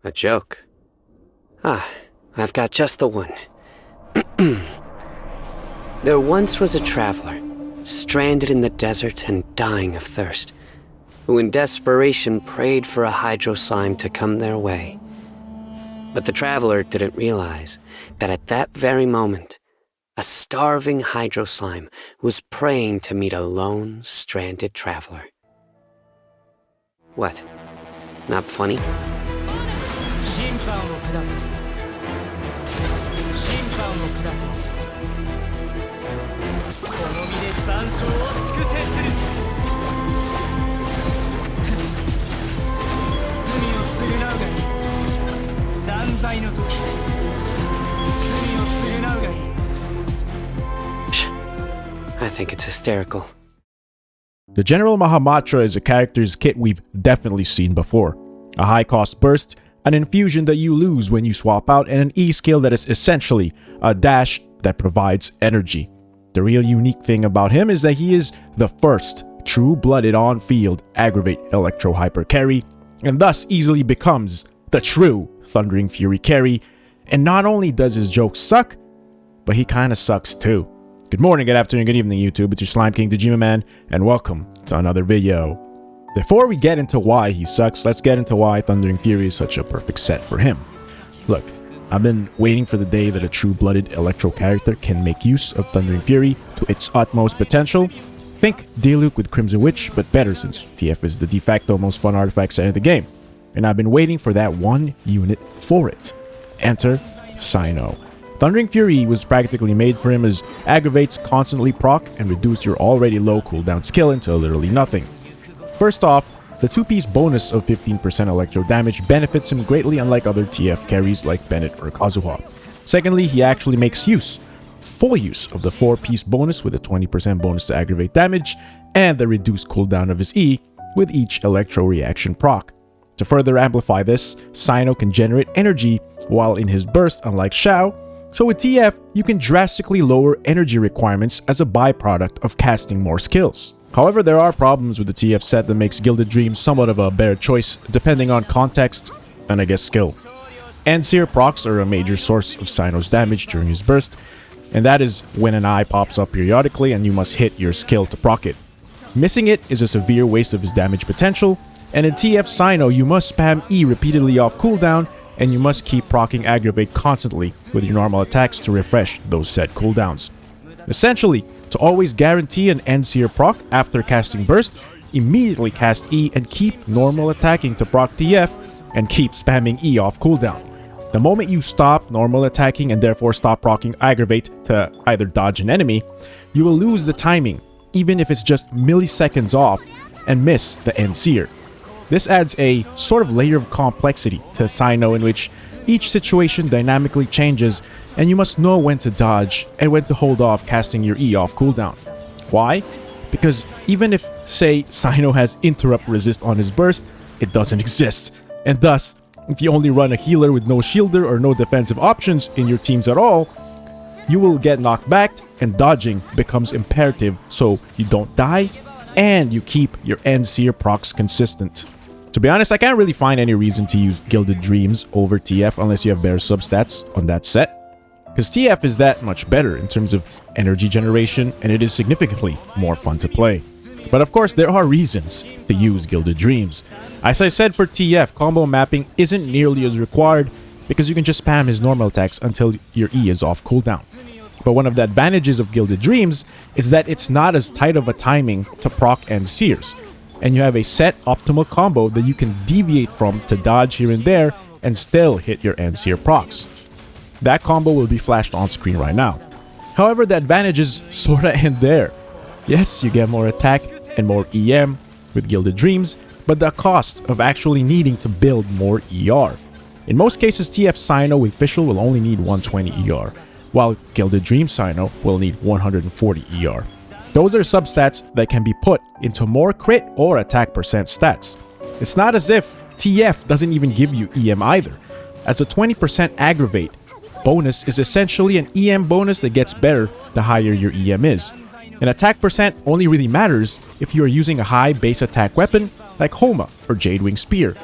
A joke? Ah, I've got just the one. There once was a traveler, stranded in the desert and dying of thirst, who in desperation prayed for a hydro slime to come their way. But the traveler didn't realize that at that very moment, a starving hydro slime was praying to meet a lone, stranded traveler. What? Not funny? I think it's hysterical. The General Mahamatra is a character's kit we've definitely seen before. A high-cost burst, an infusion that you lose when you swap out, and an E skill that is essentially a dash that provides energy. The real unique thing about him is that he is the first true-blooded on-field aggravate electro-hyper carry, and thus easily becomes the true Thundering Fury carry. And not only does his joke suck, but he kinda sucks too. Good morning, good afternoon, good evening YouTube, it's your Slime King Dejima Man, and welcome to another video. Before we get into why he sucks, let's get into why Thundering Fury is such a perfect set for him. Look, I've been waiting for the day that a true-blooded electro character can make use of Thundering Fury to its utmost potential. Think Diluc with Crimson Witch, but better since TF is the de facto most fun artifact set in the game. And I've been waiting for that one unit for it. Enter Cyno. Thundering Fury was practically made for him as aggravates constantly proc and reduce your already low cooldown skill into literally nothing. First off, the 2-piece bonus of 15% electro damage benefits him greatly, unlike other TF carries like Bennett or Kazuha. Secondly, he actually makes full use of the 4-piece bonus with a 20% bonus to aggravate damage and the reduced cooldown of his E with each electro reaction proc. To further amplify this, Cyno can generate energy while in his burst, unlike Xiao, so with TF, you can drastically lower energy requirements as a byproduct of casting more skills. However, there are problems with the TF set that makes Gilded Dreams somewhat of a better choice depending on context and I guess skill. Seer procs are a major source of Cyno's damage during his burst, and that is when an eye pops up periodically and you must hit your skill to proc it. Missing it is a severe waste of his damage potential, and in TF Cyno you must spam E repeatedly off cooldown, and you must keep proccing aggravate constantly with your normal attacks to refresh those said cooldowns. Essentially, to always guarantee an end seer proc after casting burst, immediately cast E and keep normal attacking to proc TF and keep spamming E off cooldown. The moment you stop normal attacking and therefore stop proccing aggravate to either dodge an enemy, you will lose the timing, even if it's just milliseconds off, and miss the end seer. This adds a sort of layer of complexity to Cyno in which each situation dynamically changes and you must know when to dodge and when to hold off casting your E off cooldown. Why? Because even if, say, Cyno has interrupt resist on his burst, it doesn't exist. And thus, if you only run a healer with no shielder or no defensive options in your teams at all, you will get knocked back and dodging becomes imperative so you don't die and you keep your end seer procs consistent. To be honest, I can't really find any reason to use Gilded Dreams over TF unless you have better substats on that set, because TF is that much better in terms of energy generation and it is significantly more fun to play. But of course, there are reasons to use Gilded Dreams. As I said, for TF, combo mapping isn't nearly as required because you can just spam his normal attacks until your E is off cooldown. But one of the advantages of Gilded Dreams is that it's not as tight of a timing to proc and seers, and you have a set optimal combo that you can deviate from to dodge here and there and still hit your end seer procs. That combo will be flashed on screen right now. However, the advantages sorta end there. Yes, you get more attack and more EM with Gilded Dreams, but the cost of actually needing to build more ER. In most cases, TF Cyno with Fischl will only need 120 ER, while Gilded Dreams Cyno will need 140 ER. Those are substats that can be put into more crit or attack percent stats. It's not as if TF doesn't even give you EM either, as a 20% aggravate bonus is essentially an EM bonus that gets better the higher your EM is. And attack percent only really matters if you are using a high base attack weapon like Homa or Jadewing Spear.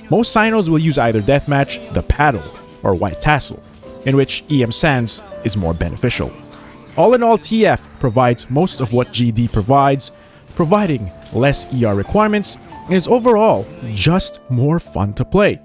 Most Cynos will use either Deathmatch, the Paddle, or White Tassel, in which EM Sands is more beneficial. All in all, TF provides most of what GD provides, providing less ER requirements, and is overall just more fun to play.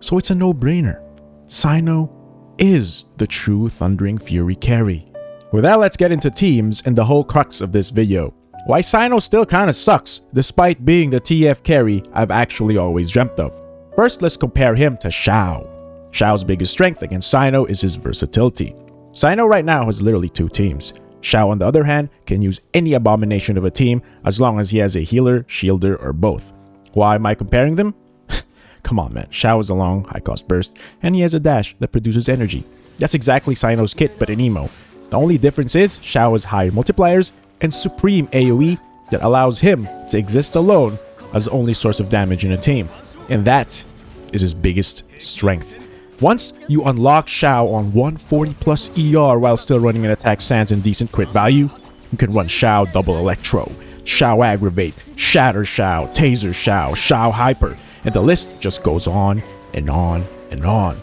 So it's a no-brainer. Cyno is the true Thundering Fury carry. With that, let's get into teams and the whole crux of this video. Why Cyno still kinda sucks, despite being the TF carry I've actually always dreamt of. First, let's compare him to Xiao. Xiao's biggest strength against Cyno is his versatility. Cyno right now has literally two teams. Xiao, on the other hand, can use any abomination of a team as long as he has a healer, shielder, or both. Why am I comparing them? Come on, man. Xiao is a long, high-cost burst, and he has a dash that produces energy. That's exactly Cyno's kit, but in emo. The only difference is Xiao has higher multipliers and supreme AoE that allows him to exist alone as the only source of damage in a team. And that is his biggest strength. Once you unlock Xiao on 140 plus ER while still running an attack sans and decent crit value, you can run Xiao double electro, Xiao aggravate, shatter Xiao, taser Xiao, Xiao hyper, and the list just goes on and on and on.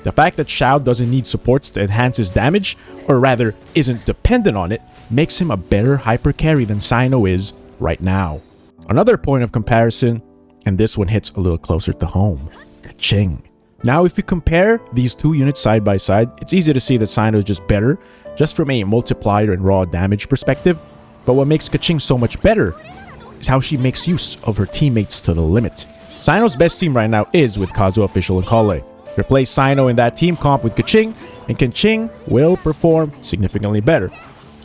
The fact that Xiao doesn't need supports to enhance his damage, or rather isn't dependent on it, makes him a better hyper carry than Cyno is right now. Another point of comparison, and this one hits a little closer to home, Kaching. Now if you compare these two units side by side, it's easy to see that Cyno is just better, just from a multiplier and raw damage perspective, but what makes Kaching so much better is how she makes use of her teammates to the limit. Cyno's best team right now is with Kazuo Official and Kale. Replace Cyno in that team comp with Kaching, and Kaching will perform significantly better.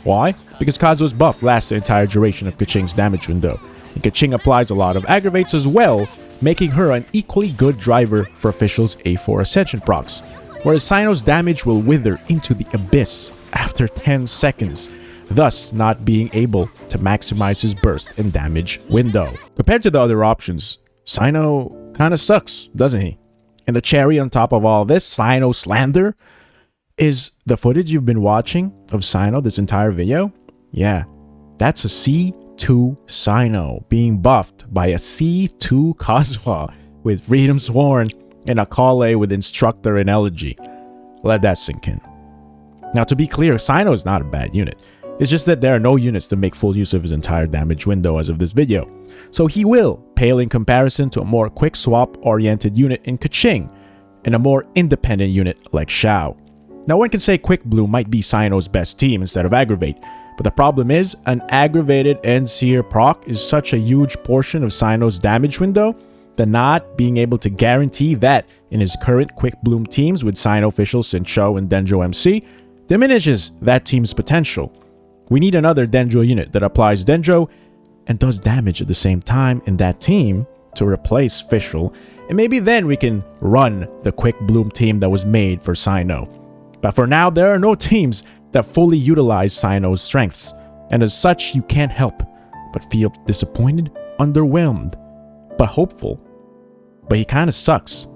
Why? Because Kazuo's buff lasts the entire duration of Kaching's damage window, and Kaching applies a lot of aggravates as well, making her an equally good driver for Official's A4 Ascension procs, whereas Cyno's damage will wither into the abyss after 10 seconds, thus not being able to maximize his burst and damage window. Compared to the other options, Cyno kinda sucks, doesn't he? And the cherry on top of all this, Cyno slander, is the footage you've been watching of Cyno this entire video. Yeah, that's a C2 Cyno being buffed by a C2 Kazuha with Freedom Sworn and a Kale with Instructor and Elegy. Let that sink in. Now, to be clear, Cyno is not a bad unit. It's just that there are no units to make full use of his entire damage window as of this video. So he will pale in comparison to a more quick swap oriented unit in Kaching and a more independent unit like Xiao. Now one can say Quick Bloom might be Cyno's best team instead of Aggravate, but the problem is an aggravated End Seer proc is such a huge portion of Cyno's damage window that not being able to guarantee that in his current Quick Bloom teams with Cyno Official, Sincho, and Dendro MC diminishes that team's potential. We need another Dendro unit that applies Dendro and does damage at the same time in that team to replace Official, and maybe then we can run the Quick Bloom team that was made for Cyno. But for now, there are no teams that fully utilize Cyno's strengths, and as such, you can't help but feel disappointed, underwhelmed, but hopeful. But he kinda sucks.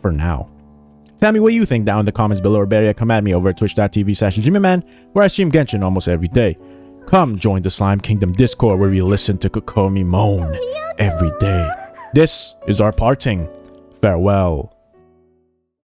For now. Tell me what you think down in the comments below, or better yet, come at me over at twitch.tv/JimmyMan, where I stream Genshin almost every day. Come join the Slime Kingdom Discord where we listen to Kokomi moan every day. This is our parting. Farewell.